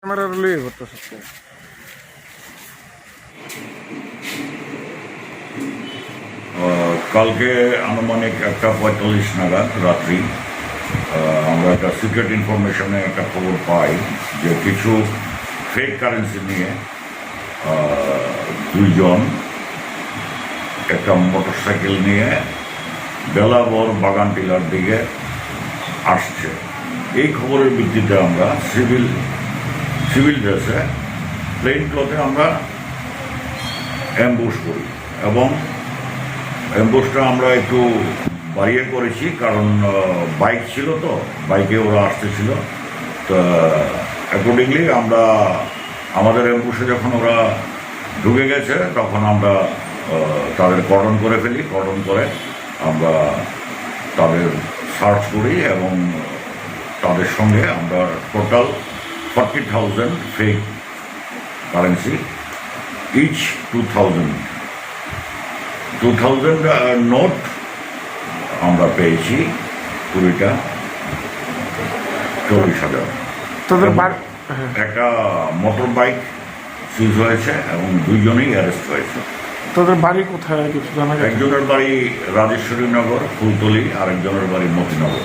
Camera রুলেই হতো সত্যি। কালকে আনুমানিক 1:45 নাগাদ রাত্রি আমরা একটা সিক্রেট ইনফরমেশনে একটা খবর পাই যে কিছু ফেক কারেন্সি নিয়ে দুইজন একটা মোটরসাইকেল নিয়ে বেলাবর বাগান টিলার দিকে আসছে। এই খবরের ভিত্তিতে আমরা সিভিল ড্রেসে প্লেন ক্লথে আমরা অ্যাম্বুশ করি এবং অ্যাম্বুশটা আমরা একটু বাড়িয়ে করেছি, কারণ বাইক ছিল, তো বাইকে ওরা আসতেছিল। তো অ্যাকর্ডিংলি আমরা আমাদের অ্যাম্বুশে যখন ওরা ঢুকে গেছে তখন আমরা তাদের কর্ডন করে ফেলি। কর্ডন করে আমরা তাদের সার্চ করি এবং তাদের সঙ্গে আমরা total 40,000 fake currency, each 2,000 note আমরা পেয়েছি, 20টা 40,000। একটা মোটর বাইক সিজ হয়েছে এবং দুইজনেই অ্যারেস্ট হয়েছে। তাদের বাড়ি কোথায় কিছু জানা গেছে? একজনের বাড়ি রাজেশ্বরী নগর ফুলতলি, আরেকজনের বাড়ি মতিনগর।